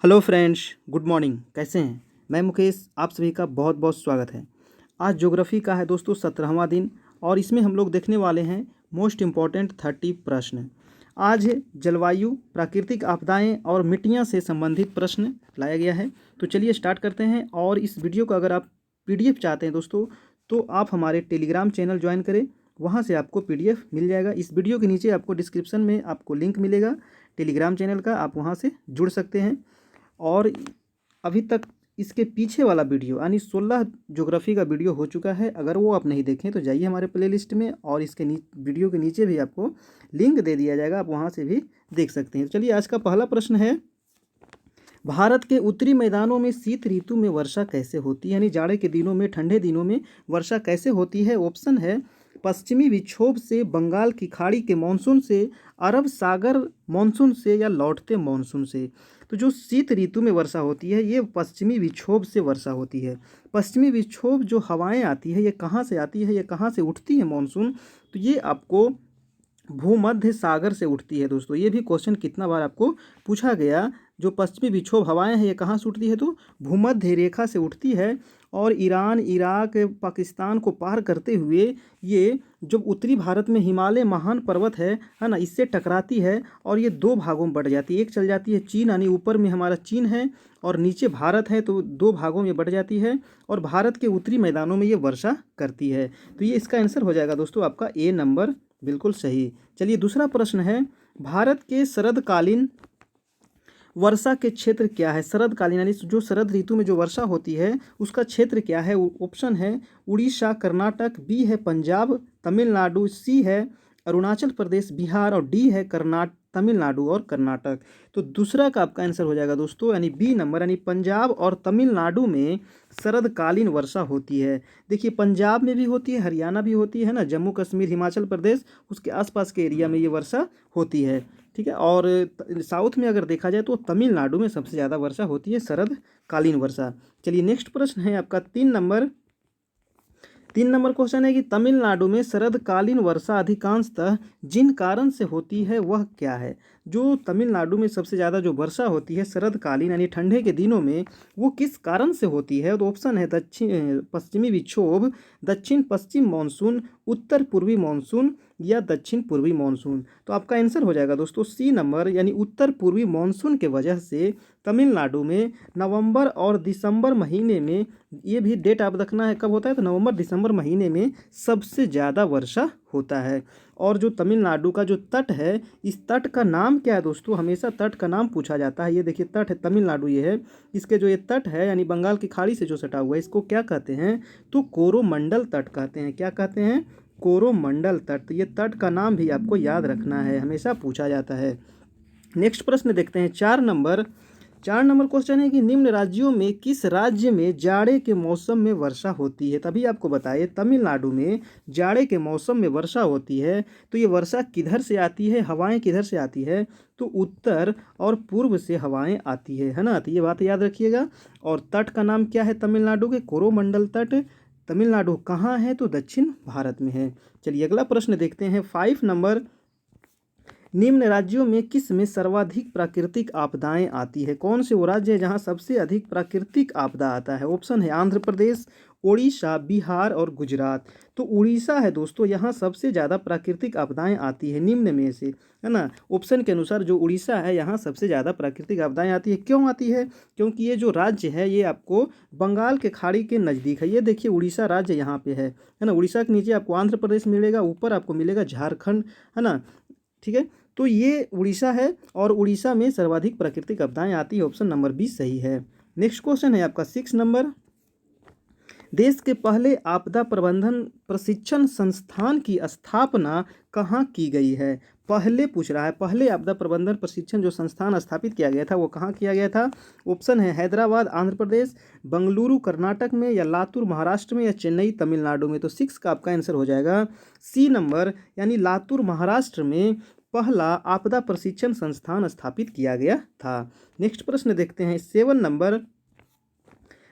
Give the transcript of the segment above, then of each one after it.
Hello friends, good morning. कैसे हैं? मैं मुकेश, आप सभी का बहुत बहुत स्वागत है। आज ज्योग्राफी का है दोस्तों 17वां दिन और इसमें हम लोग देखने वाले हैं मोस्ट इम्पॉर्टेंट 30 प्रश्न। आज जलवायु, प्राकृतिक आपदाएं और मिट्टियां से संबंधित प्रश्न लाया गया है। तो चलिए स्टार्ट करते हैं। और इस वीडियो को अगर आप पीडीएफ चाहते हैं दोस्तों, तो आप हमारे टेलीग्राम चैनल ज्वाइन करें, वहाँ से आपको पीडीएफ मिल जाएगा। इस वीडियो के नीचे आपको डिस्क्रिप्शन में आपको लिंक मिलेगा टेलीग्राम चैनल का, आप वहाँ से जुड़ सकते हैं। और अभी तक इसके पीछे वाला वीडियो यानी 16 ज्योग्राफी का वीडियो हो चुका है। अगर वो आप नहीं देखें तो जाइए हमारे प्लेलिस्ट में, और इसके वीडियो के नीचे भी आपको लिंक दे दिया जाएगा, आप वहाँ से भी देख सकते हैं। तो चलिए आज का पहला प्रश्न है, भारत के उत्तरी मैदानों में शीत ऋतु में वर्षा कैसे होती है, यानी जाड़े के दिनों में, ठंडे दिनों में वर्षा कैसे होती है। ऑप्शन है पश्चिमी विक्षोभ से, बंगाल की खाड़ी के मानसून से, अरब सागर मानसून से, या लौटते मानसून से। तो जो शीत ऋतु में वर्षा होती है ये पश्चिमी विक्षोभ से वर्षा होती है। पश्चिमी विक्षोभ जो हवाएं आती है ये कहाँ से आती है, ये कहाँ से उठती है मानसून, तो ये आपको भूमध्य सागर से उठती है दोस्तों। ये भी क्वेश्चन कितना बार आपको पूछा गया। जो पश्चिमी विक्षोभ हवाएं हैं ये कहाँ से उठती है, तो भूमध्य रेखा से उठती है, और ईरान, इराक, पाकिस्तान को पार करते हुए ये जब उत्तरी भारत में हिमालय महान पर्वत है ना, इससे टकराती है और ये दो भागों में बढ़ जाती है। एक चल जाती है चीन, यानी ऊपर में हमारा चीन है और नीचे भारत है, तो दो भागों में बढ़ जाती है और भारत के उत्तरी मैदानों में ये वर्षा करती है। तो ये इसका आंसर हो जाएगा दोस्तों आपका ए नंबर, बिल्कुल सही। चलिए दूसरा प्रश्न है, भारत के शरदकालीन वर्षा के क्षेत्र क्या है। शरदकालीन यानी जो शरद ऋतु में जो वर्षा होती है उसका क्षेत्र क्या है। ऑप्शन है उड़ीसा, कर्नाटक, बी है पंजाब, तमिलनाडु, सी है अरुणाचल प्रदेश, बिहार, और डी है तमिलनाडु और कर्नाटक। तो दूसरा का आपका आंसर हो जाएगा दोस्तों, यानी बी नंबर, यानी पंजाब और तमिलनाडु में शरदकालीन वर्षा होती है। देखिए पंजाब में भी होती है, हरियाणा भी होती है ना, जम्मू कश्मीर, हिमाचल प्रदेश, उसके आसपास के एरिया में ये वर्षा होती है। ठीक है। और साउथ में अगर देखा जाए तो तमिलनाडु में सबसे ज़्यादा वर्षा होती है, शरदकालीन वर्षा। चलिए नेक्स्ट प्रश्न है आपका 3 नंबर क्वेश्चन है कि तमिलनाडु में शरदकालीन वर्षा अधिकांशतः जिन कारण से होती है वह क्या है। जो तमिलनाडु में सबसे ज़्यादा जो वर्षा होती है शरदकालीन यानी ठंडे के दिनों में, वो किस कारण से होती है। तो ऑप्शन है पश्चिमी विक्षोभ, दक्षिण पश्चिम मानसून, उत्तर पूर्वी मानसून, या दक्षिण पूर्वी मानसून। तो आपका आंसर हो जाएगा दोस्तों सी नंबर, यानी उत्तर पूर्वी मानसून के वजह से तमिलनाडु में नवंबर और दिसंबर महीने में, ये भी डेट आप रखना है कब होता है, तो नवंबर दिसंबर महीने में सबसे ज़्यादा वर्षा होता है। और जो तमिलनाडु का जो तट है, इस तट का नाम क्या है दोस्तों, हमेशा तट का नाम पूछा जाता है। ये देखिए तट है तमिलनाडु, ये है, इसके जो ये तट है यानी बंगाल की खाड़ी से जो सटा हुआ है, इसको क्या कहते हैं, तो कोरोमंडल तट कहते हैं। क्या कहते हैं, कोरोमंडल तट। तो ये तट का नाम भी आपको याद रखना है, हमेशा पूछा जाता है। नेक्स्ट प्रश्न देखते हैं 4 नंबर क्वेश्चन है कि निम्न राज्यों में किस राज्य में जाड़े के मौसम में वर्षा होती है। तभी आपको बताइए तमिलनाडु में जाड़े के मौसम में वर्षा होती है, तो ये वर्षा किधर से आती है, हवाएं किधर से आती है, तो उत्तर और पूर्व से हवाएं आती है ना। तो ये बात याद रखिएगा। और तट का नाम क्या है तमिलनाडु के, कोरोमंडल तट। तमिलनाडु कहाँ है, तो दक्षिण भारत में है। चलिए अगला प्रश्न देखते हैं 5 नंबर, निम्न राज्यों में किस में सर्वाधिक प्राकृतिक आपदाएं आती है। कौन से वो राज्य है जहां सबसे अधिक प्राकृतिक आपदा आता है। ऑप्शन है आंध्र प्रदेश, उड़ीसा, बिहार और गुजरात। तो उड़ीसा है दोस्तों, यहाँ सबसे ज़्यादा प्राकृतिक आपदाएं आती है निम्न में से, है ना। ऑप्शन के अनुसार जो उड़ीसा है यहाँ सबसे ज़्यादा प्राकृतिक आपदाएं आती है। क्यों आती है, क्योंकि ये जो राज्य है ये आपको बंगाल के खाड़ी के नज़दीक है। ये देखिए उड़ीसा राज्य यहाँ पे है ना। उड़ीसा के नीचे आपको आंध्र प्रदेश मिलेगा, ऊपर आपको मिलेगा झारखंड, है ना। ठीक है। तो ये उड़ीसा है और उड़ीसा में सर्वाधिक प्राकृतिक आपदाएं आती है। ऑप्शन नंबर बी सही है। नेक्स्ट क्वेश्चन है आपका 6 नंबर, देश के पहले आपदा प्रबंधन प्रशिक्षण संस्थान की स्थापना कहाँ की गई है। पहले पूछ रहा है, पहले आपदा प्रबंधन प्रशिक्षण जो संस्थान स्थापित किया गया था वो कहाँ किया गया था। ऑप्शन है हैदराबाद आंध्र प्रदेश, बंगलुरु कर्नाटक में, या लातूर महाराष्ट्र में, या चेन्नई तमिलनाडु में। तो 6 का आपका आंसर हो जाएगा सी नंबर, यानी लातूर महाराष्ट्र में पहला आपदा प्रशिक्षण संस्थान स्थापित किया गया था। नेक्स्ट प्रश्न देखते हैं 7 नंबर,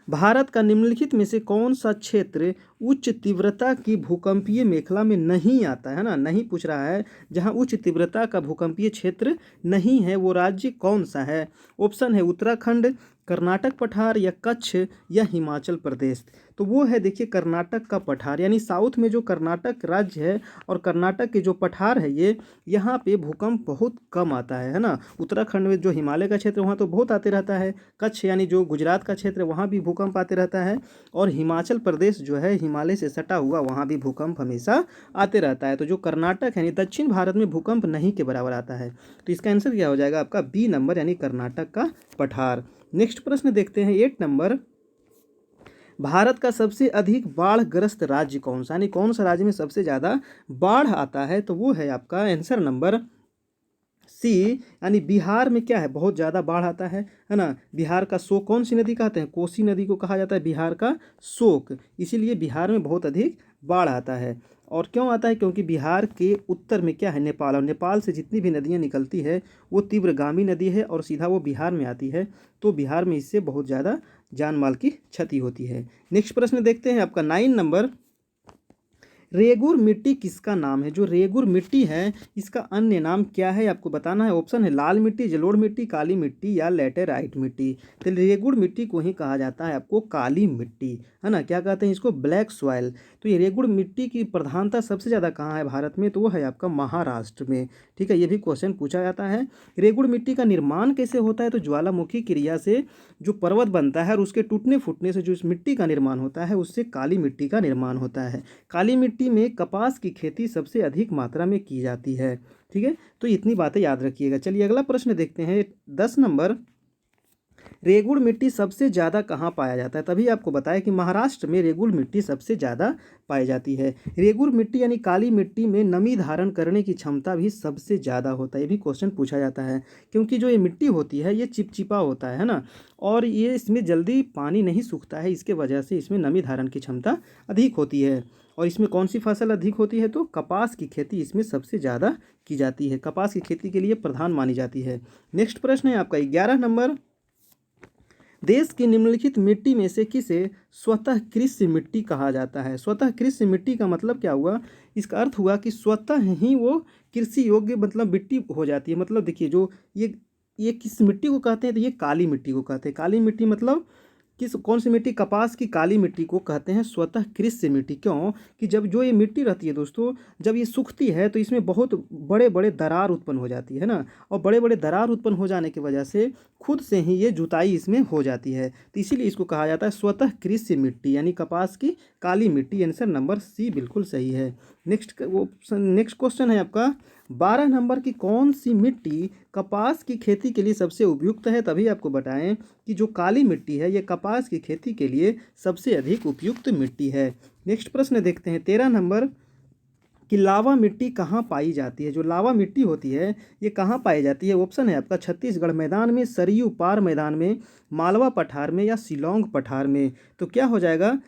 भारत का निम्नलिखित में से कौन सा क्षेत्र उच्च तीव्रता की भूकंपीय मेखला में नहीं आता है ना, नहीं पूछ रहा है, जहां उच्च तीव्रता का भूकंपीय क्षेत्र नहीं है वो राज्य कौन सा है। ऑप्शन है उत्तराखंड, कर्नाटक पठार या कच्छ या हिमाचल प्रदेश। तो वो है देखिए कर्नाटक का पठार, यानी साउथ में जो कर्नाटक राज्य है और कर्नाटक के जो पठार है ये, यहाँ पे भूकंप बहुत कम आता है ना। उत्तराखंड में जो हिमालय का क्षेत्र वहाँ तो बहुत आते रहता है, कच्छ यानी जो गुजरात का क्षेत्र है वहाँ भी भूकंप आते रहता है, और हिमाचल प्रदेश जो है हिमालय से सटा हुआ वहाँ भी भूकंप हमेशा आते रहता है। तो जो कर्नाटक है यानी दक्षिण भारत में भूकंप नहीं के बराबर आता है। तो इसका आंसर क्या हो जाएगा आपका बी नंबर, यानी कर्नाटक का पठार। नेक्स्ट प्रश्न देखते हैं 8 नंबर। भारत का सबसे अधिक बाढ़ग्रस्त राज्य कौन सा, यानी कौन सा राज्य में सबसे ज़्यादा बाढ़ आता है। तो वो है आपका आंसर नंबर सी, यानी बिहार में क्या है बहुत ज़्यादा बाढ़ आता है ना। बिहार का शोक कौन सी नदी कहते हैं, कोसी नदी को कहा जाता है बिहार का शोक, इसीलिए बिहार में बहुत अधिक बाढ़ आता है। और क्यों आता है, क्योंकि बिहार के उत्तर में क्या है नेपाल, और नेपाल से जितनी भी नदियाँ निकलती है वो तीव्रगामी नदी है और सीधा वो बिहार में आती है, तो बिहार में इससे बहुत ज़्यादा जान माल की क्षति होती है। नेक्स्ट प्रश्न देखते हैं आपका 9 नंबर। रेगुर मिट्टी किसका नाम है, जो रेगुर मिट्टी है इसका अन्य नाम क्या है आपको बताना है। ऑप्शन है लाल मिट्टी, जलोढ़ मिट्टी, काली मिट्टी या लेटेराइट मिट्टी। तो रेगुर मिट्टी को ही कहा जाता है आपको काली मिट्टी, है ना, क्या कहते हैं इसको, ब्लैक सॉइल। तो ये रेगुर मिट्टी की प्रधानता सबसे ज़्यादा कहाँ है भारत में, तो वो है आपका महाराष्ट्र में। ठीक है, ये भी क्वेश्चन पूछा जाता है। रेगुर मिट्टी का निर्माण कैसे होता है, तो ज्वालामुखी क्रिया से जो पर्वत बनता है और उसके टूटने फूटने से जो इस मिट्टी का निर्माण होता है उससे काली मिट्टी का निर्माण होता है। काली मिट्टी में कपास की खेती सबसे अधिक मात्रा में की जाती है। ठीक है, तो इतनी बातें याद रखिएगा। चलिए अगला प्रश्न देखते हैं 10 नंबर। रेगुड़ मिट्टी सबसे ज़्यादा कहाँ पाया जाता है, तभी आपको बताया कि महाराष्ट्र में रेगुड़ मिट्टी सबसे ज़्यादा पाई जाती है। रेगुड़ मिट्टी यानी काली मिट्टी में नमी धारण करने की क्षमता भी सबसे ज़्यादा होता है, ये भी क्वेश्चन पूछा जाता है, क्योंकि जो ये मिट्टी होती है ये चिपचिपा होता है ना, और ये इसमें जल्दी पानी नहीं सूखता है, इसके वजह से इसमें नमी धारण की क्षमता अधिक होती है। और इसमें कौन सी फसल अधिक होती है, तो कपास की खेती इसमें सबसे ज़्यादा की जाती है, कपास की खेती के लिए प्रधान मानी जाती है। नेक्स्ट प्रश्न है आपका 11 नंबर। देश की निम्नलिखित मिट्टी में से किसे स्वतः कृषि मिट्टी कहा जाता है। स्वतः कृषि मिट्टी का मतलब क्या हुआ, इसका अर्थ हुआ कि स्वतः ही वो कृषि योग्य मतलब मिट्टी हो जाती है। मतलब देखिए जो ये किस मिट्टी को कहते हैं, तो ये काली मिट्टी को कहते हैं। काली मिट्टी मतलब किस कौन सी मिट्टी, कपास की काली मिट्टी को कहते हैं स्वतः कृषि मिट्टी। क्यों कि जब जो ये मिट्टी रहती है दोस्तों, जब ये सूखती है तो इसमें बहुत बड़े बड़े दरार उत्पन्न हो जाती है ना, और बड़े बड़े दरार उत्पन्न हो जाने की वजह से खुद से ही ये जुताई इसमें हो जाती है, तो इसीलिए इसको कहा जाता है स्वतः कृषि मिट्टी, यानी कपास की काली मिट्टी। आंसर नंबर सी बिल्कुल सही है। नेक्स्ट क्वेश्चन है आपका 12 नंबर की कौन सी मिट्टी कपास की खेती के लिए सबसे उपयुक्त है, तभी आपको बताएं कि जो काली मिट्टी है ये कपास की खेती के लिए सबसे अधिक उपयुक्त मिट्टी है। नेक्स्ट प्रश्न देखते हैं 13 नंबर कि लावा मिट्टी कहाँ पाई जाती है। जो लावा मिट्टी होती है ये कहाँ पाई जाती है। ऑप्शन है आपका छत्तीसगढ़ मैदान में, सरयू पार मैदान में, मालवा पठार में या शिलोंग पठार में। तो क्या हो जाएगा,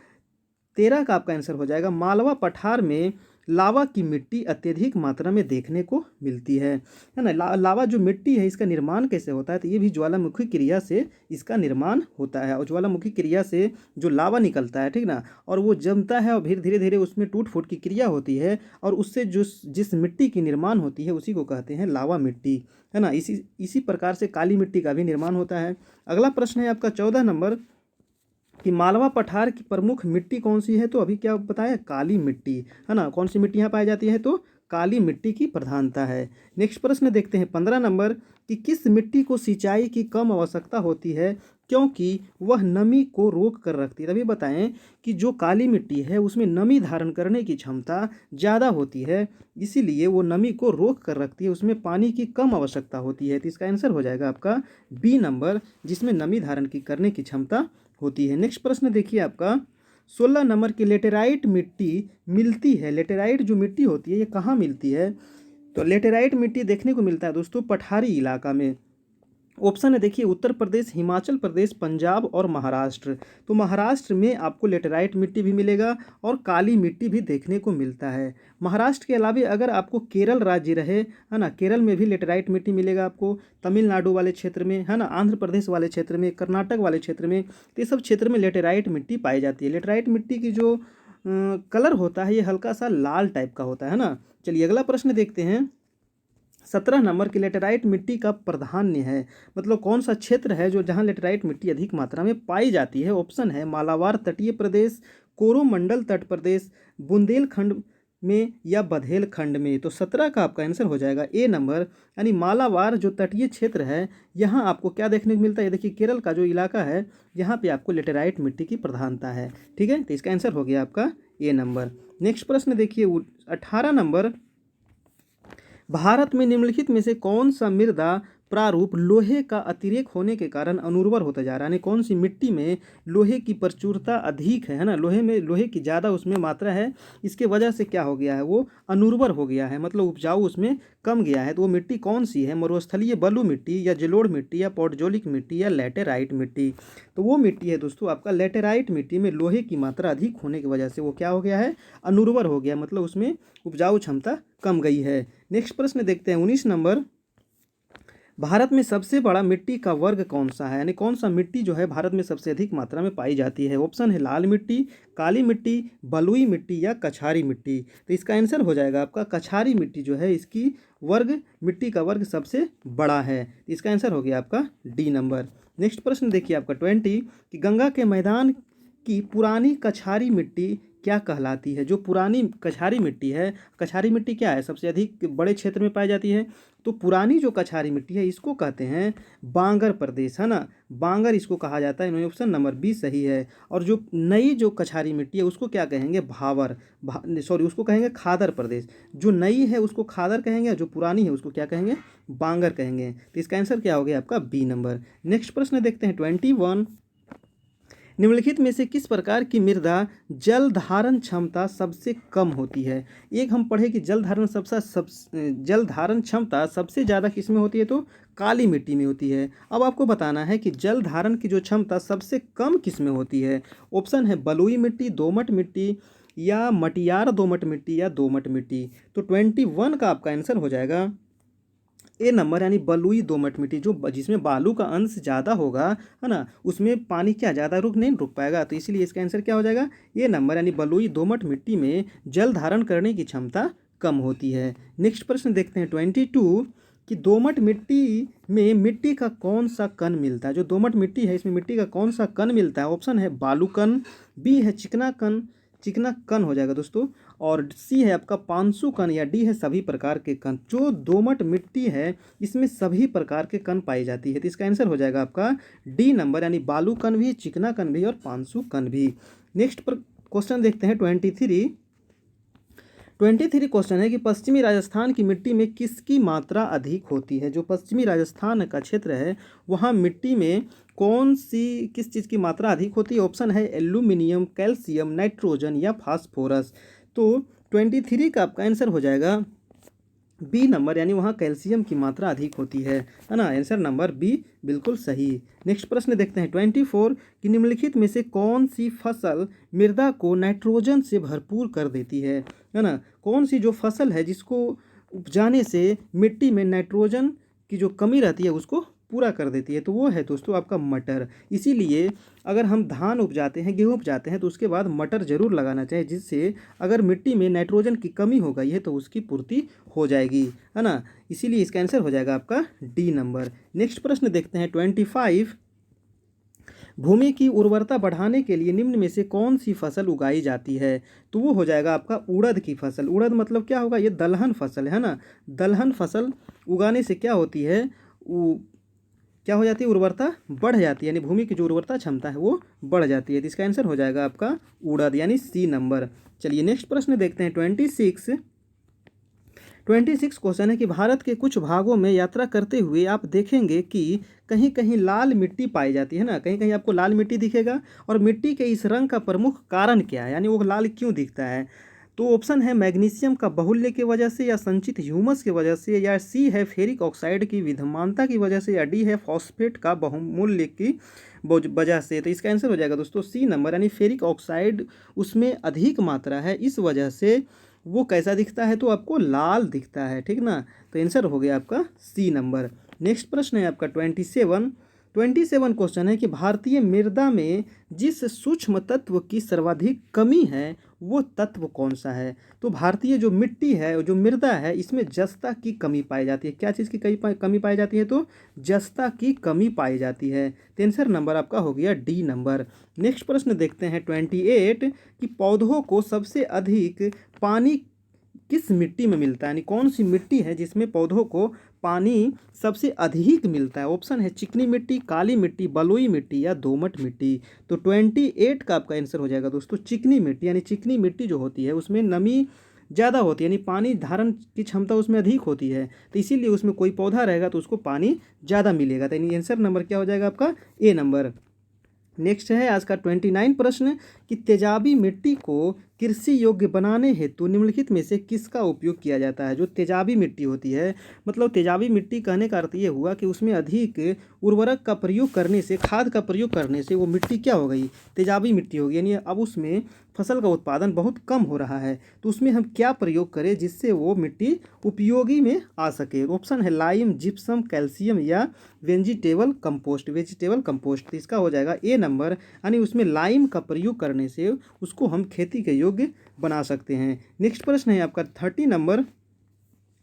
13 का आपका आंसर हो जाएगा मालवा पठार में लावा की मिट्टी अत्यधिक मात्रा में देखने को मिलती है ना। लावा जो मिट्टी है इसका निर्माण कैसे होता है, तो ये भी ज्वालामुखी क्रिया से इसका निर्माण होता है, और ज्वालामुखी क्रिया से जो लावा निकलता है, ठीक ना, और वो जमता है और फिर धीरे धीरे उसमें टूट फूट की क्रिया होती है, और उससे जिस मिट्टी की निर्माण होती है उसी को कहते हैं लावा मिट्टी, है ना। इसी प्रकार से काली मिट्टी का भी निर्माण होता है। अगला प्रश्न है आपका 14 नंबर कि मालवा पठार की प्रमुख मिट्टी कौन सी है, तो अभी क्या बताया, काली मिट्टी, है ना। कौन सी मिट्टी यहाँ पाई जाती है, तो काली मिट्टी की प्रधानता है। नेक्स्ट प्रश्न देखते हैं 15 नंबर कि किस मिट्टी को सिंचाई की कम आवश्यकता होती है क्योंकि वह नमी को रोक कर रखती है। तभी बताएं कि जो काली मिट्टी है उसमें नमी धारण करने की क्षमता ज़्यादा होती है, इसीलिए वो नमी को रोक कर रखती है, उसमें पानी की कम आवश्यकता होती है। तो इसका आंसर हो जाएगा आपका बी नंबर, जिसमें नमी धारण की करने की क्षमता होती है। नेक्स्ट प्रश्न देखिए आपका 16 नंबर की लेटेराइट मिट्टी मिलती है। लेटेराइट जो मिट्टी होती है ये कहाँ मिलती है, तो लेटेराइट मिट्टी देखने को मिलता है दोस्तों पठारी इलाका में, ऑप्शन है देखिए उत्तर प्रदेश, हिमाचल प्रदेश, पंजाब और महाराष्ट्र। तो महाराष्ट्र में आपको लेटेराइट मिट्टी भी मिलेगा और काली मिट्टी भी देखने को मिलता है। महाराष्ट्र के अलावा अगर आपको केरल राज्य रहे, है ना, केरल में भी लेटेराइट मिट्टी मिलेगा आपको, तमिलनाडु वाले क्षेत्र में, है ना, आंध्र प्रदेश वाले क्षेत्र में, कर्नाटक वाले क्षेत्र में, तो ये सब क्षेत्र में लेटेराइट मिट्टी पाई जाती है। लेटेराइट मिट्टी की जो कलर होता है ये हल्का सा लाल टाइप का होता है ना। चलिए अगला प्रश्न देखते हैं। 17 नंबर की लेटेराइट मिट्टी का प्राधान्य है, मतलब कौन सा क्षेत्र है जो जहां लेटेराइट मिट्टी अधिक मात्रा में पाई जाती है। ऑप्शन है मालाबार तटीय प्रदेश, कोरोमंडल तट प्रदेश, बुंदेलखंड में या बघेलखंड में। तो 17 का आपका आंसर हो जाएगा ए नंबर, यानी मालाबार जो तटीय क्षेत्र है यहाँ आपको क्या देखने को मिलता है। देखिए केरल का जो इलाका है यहाँ पे आपको लेटेराइट मिट्टी की प्रधानता है। ठीक है, तो इसका आंसर हो गया आपका ए नंबर। नेक्स्ट प्रश्न देखिए 18 नंबर, भारत में निम्नलिखित में से कौन सा मृदा प्रारूप लोहे का अतिरेक होने के कारण अनुर्वर होता जा रहा है, यानी कौन सी मिट्टी में लोहे की प्रचुरता अधिक है ना, लोहे की ज़्यादा उसमें मात्रा है, इसके वजह से क्या हो गया है, वो अनुर्वर हो गया है, मतलब उपजाऊ उसमें कम गया है। तो वो मिट्टी कौन सी है, मरुस्थलीय बलू मिट्टी या जलोढ़ मिट्टी या पॉडजोलिक मिट्टी या लेटेराइट मिट्टी। तो वो मिट्टी है दोस्तों आपका लेटेराइट मिट्टी में लोहे की मात्रा अधिक होने की वजह से वो क्या हो गया है, अनुर्वर हो गया, मतलब उसमें उपजाऊ क्षमता कम गई है। नेक्स्ट प्रश्न देखते हैं 19 नंबर, भारत में सबसे बड़ा मिट्टी का वर्ग कौन सा है, यानी कौन सा मिट्टी जो है भारत में सबसे अधिक मात्रा में पाई जाती है। ऑप्शन है लाल मिट्टी, काली मिट्टी, बलुई मिट्टी या कछारी मिट्टी। तो इसका आंसर हो जाएगा आपका कछारी मिट्टी जो है, इसकी मिट्टी का वर्ग सबसे बड़ा है। इसका आंसर हो गया आपका डी नंबर। नेक्स्ट प्रश्न देखिए आपका 20 कि गंगा के मैदान की पुरानी कछारी मिट्टी क्या कहलाती है। जो पुरानी कछारी मिट्टी है, कछारी मिट्टी क्या है, सबसे अधिक बड़े क्षेत्र में पाई जाती है। तो पुरानी जो कछारी मिट्टी है इसको कहते हैं बांगर प्रदेश, है ना, बांगर इसको कहा जाता है। ऑप्शन नंबर बी सही है। और जो नई जो कछारी मिट्टी है उसको क्या कहेंगे, उसको कहेंगे खादर प्रदेश। जो नई है उसको खादर कहेंगे और जो पुरानी है उसको क्या कहेंगे, बांगर कहेंगे। तो इसका आंसर क्या हो गया आपका बी नंबर। नेक्स्ट प्रश्न देखते हैं 21, निम्नलिखित में से किस प्रकार की मृदा जल धारण क्षमता सबसे कम होती है। एक हम पढ़े कि जल धारण क्षमता सबसे ज़्यादा किस में होती है, तो काली मिट्टी में होती है। अब आपको बताना है कि जल धारण की जो क्षमता सबसे कम किस में होती है। ऑप्शन है बलुई मिट्टी, दोमट मिट्टी या मटियार दोमट मिट्टी या दोमट मिट्टी। तो 21 का आपका आंसर हो जाएगा ए नंबर, यानी बलुई दोमट मिट्टी, जो जिसमें बालू का अंश ज़्यादा होगा, है ना, उसमें पानी क्या ज़्यादा नहीं रुक पाएगा। तो इसीलिए इसका आंसर क्या हो जाएगा, ए नंबर, यानी बलुई दोमट मिट्टी में जल धारण करने की क्षमता कम होती है। नेक्स्ट प्रश्न देखते हैं 22 कि दोमट मिट्टी में मिट्टी का कौन सा कण मिलता है। जो दोमट मिट्टी है इसमें मिट्टी का कौन सा कण मिलता है। ऑप्शन है बालू कण, बी है चिकना कण हो जाएगा दोस्तों, और सी है आपका पांसु कण, या डी है सभी प्रकार के कण। जो दोमट मिट्टी है इसमें सभी प्रकार के कण पाई जाती है। तो इसका आंसर हो जाएगा आपका डी नंबर, यानी बालू कण भी, चिकना कण भी और पांसु कण भी। नेक्स्ट पर क्वेश्चन देखते हैं 23 क्वेश्चन है कि पश्चिमी राजस्थान की मिट्टी में किसकी मात्रा अधिक होती है। जो पश्चिमी राजस्थान का क्षेत्र है वहाँ मिट्टी में किस चीज़ की मात्रा अधिक होती है। ऑप्शन है एल्यूमिनियम, कैल्शियम, नाइट्रोजन या फास्फोरस। तो 23 का आपका आंसर हो जाएगा बी नंबर, यानी वहाँ कैल्शियम की मात्रा अधिक होती है ना। आंसर नंबर बी बिल्कुल सही। नेक्स्ट प्रश्न देखते हैं 24 कि निम्नलिखित में से कौन सी फसल मृदा को नाइट्रोजन से भरपूर कर देती है ना। कौन सी जो फसल है जिसको उपजाने से मिट्टी में नाइट्रोजन की जो कमी रहती है उसको पूरा कर देती है, तो वो है दोस्तों आपका मटर। इसीलिए अगर हम धान उपजाते हैं, गेहूँ उपजाते हैं, तो उसके बाद मटर जरूर लगाना चाहिए, जिससे अगर मिट्टी में नाइट्रोजन की कमी हो गई है तो उसकी पूर्ति हो जाएगी, है ना। इसीलिए इसका आंसर हो जाएगा आपका डी नंबर। नेक्स्ट प्रश्न देखते हैं 25, भूमि की उर्वरता बढ़ाने के लिए निम्न में से कौन सी फसल उगाई जाती है। तो वो हो जाएगा आपका उड़द की फसल। उड़द मतलब क्या होगा, ये दलहन फसल है ना। दलहन फसल उगाने से क्या होती है, क्या हो जाती है, उर्वरता बढ़ जाती है, यानी भूमि की जो उर्वरता क्षमता है वो बढ़ जाती है। तो इसका आंसर हो जाएगा आपका उड़द, यानी सी नंबर। चलिए नेक्स्ट प्रश्न देखते हैं 26 क्वेश्चन है कि भारत के कुछ भागों में यात्रा करते हुए आप देखेंगे कि कहीं कहीं लाल मिट्टी पाई जाती है ना, कहीं कहीं आपको लाल मिट्टी दिखेगा। और मिट्टी के इस रंग का प्रमुख कारण क्या है, यानी वो लाल क्यों दिखता है। तो ऑप्शन है मैग्नीशियम का बहुल्य की वजह से, या संचित ह्यूमस की वजह से, या सी है फेरिक ऑक्साइड की विद्यमानता की वजह से, या डी है फॉस्फेट का बहुमूल्य की वजह से। तो इसका आंसर हो जाएगा दोस्तों सी नंबर, यानी फेरिक ऑक्साइड उसमें अधिक मात्रा है, इस वजह से वो कैसा दिखता है, तो आपको लाल दिखता है, ठीक ना। तो आंसर हो गया आपका सी नंबर। नेक्स्ट प्रश्न है आपका 27 क्वेश्चन है कि भारतीय मृदा में जिस सूक्ष्म तत्व की सर्वाधिक कमी है वो तत्व कौन सा है। तो भारतीय जो मिट्टी है, जो मृदा है, इसमें जस्ता की कमी पाई जाती है। क्या चीज़ की कमी पाई जाती है, तो जस्ता की कमी पाई जाती है। तो आंसर नंबर आपका हो गया डी नंबर। नेक्स्ट प्रश्न देखते हैं 28 कि पौधों को सबसे अधिक पानी किस मिट्टी में मिलता है, यानी कौन सी मिट्टी है जिसमें पौधों को पानी सबसे अधिक मिलता है। ऑप्शन है चिकनी मिट्टी, काली मिट्टी, बलुई मिट्टी, या दोमट मिट्टी। तो 28 का आपका आंसर हो जाएगा दोस्तों चिकनी मिट्टी, यानी चिकनी मिट्टी जो होती है उसमें नमी ज़्यादा होती है, यानी पानी धारण की क्षमता उसमें अधिक होती है, तो इसीलिए उसमें कोई पौधा रहेगा तो उसको पानी ज़्यादा मिलेगा। तो यानी आंसर नंबर क्या हो जाएगा आपका ए नंबर। नेक्स्ट है आज का 29 प्रश्न कि तेजाबी मिट्टी को कृषि योग्य बनाने हेतु निम्नलिखित में से किसका उपयोग किया जाता है। जो तेजाबी मिट्टी होती है, मतलब तेजाबी मिट्टी कहने का अर्थ ये हुआ कि उसमें अधिक उर्वरक का प्रयोग करने से, खाद का प्रयोग करने से वो मिट्टी क्या हो गई, तेजाबी मिट्टी हो गई, यानी अब उसमें फसल का उत्पादन बहुत कम हो रहा है। तो उसमें हम क्या प्रयोग करें जिससे वो मिट्टी उपयोगी में आ सके। ऑप्शन है लाइम, जिप्सम, कैल्शियम, या वेजिटेबल कंपोस्ट। तो इसका हो जाएगा ए नंबर, यानी उसमें लाइम का प्रयोग करने से उसको हम खेती के योग्य बना सकते हैं। नेक्स्ट प्रश्न है आपका 30 नंबर,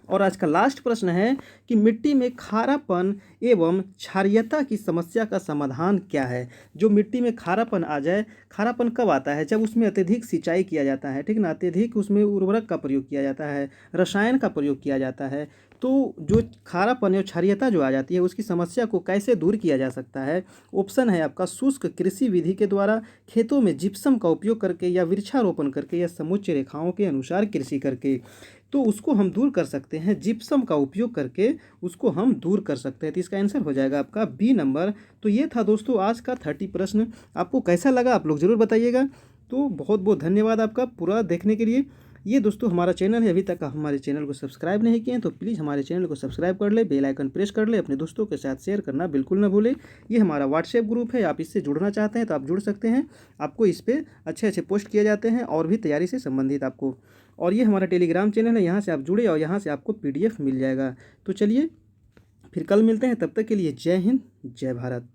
और आज का लास्ट प्रश्न है कि मिट्टी में खारापन एवं क्षारीयता की समस्या का समाधान क्या है। जो मिट्टी में खारापन आ जाए, खारापन कब आता है, जब उसमें अत्यधिक सिंचाई किया जाता है, ठीक ना, अत्यधिक उसमें उर्वरक का प्रयोग किया जाता है, रसायन का प्रयोग किया जाता है। तो जो खारापन और क्षारीयता जो आ जाती है उसकी समस्या को कैसे दूर किया जा सकता है। ऑप्शन है आपका शुष्क कृषि विधि के द्वारा, खेतों में जिप्सम का उपयोग करके, या वृक्षारोपण करके, या समुच्चय रेखाओं के अनुसार कृषि करके। तो उसको हम दूर कर सकते हैं जिप्सम का उपयोग करके, उसको हम दूर कर सकते हैं। तो इसका आंसर हो जाएगा आपका बी नंबर। तो ये था दोस्तों आज का 30 प्रश्न। आपको कैसा लगा आप लोग ज़रूर बताइएगा। तो बहुत बहुत धन्यवाद आपका पूरा देखने के लिए। ये दोस्तों हमारा चैनल है, अभी तक आप हमारे चैनल को सब्सक्राइब नहीं किए हैं तो प्लीज़ हमारे चैनल को सब्सक्राइब कर ले, बेल आइकन प्रेस कर ले, अपने दोस्तों के साथ शेयर करना बिल्कुल ना भूलें। ये हमारा व्हाट्सएप ग्रुप है, आप इससे जुड़ना चाहते हैं तो आप जुड़ सकते हैं। आपको इस पर अच्छे अच्छे पोस्ट किए जाते हैं और भी तैयारी से संबंधित आपको। और ये हमारा टेलीग्राम चैनल है, यहाँ से आप जुड़े और यहाँ से आपको PDF मिल जाएगा। तो चलिए फिर कल मिलते हैं, तब तक के लिए जय हिंद, जय भारत।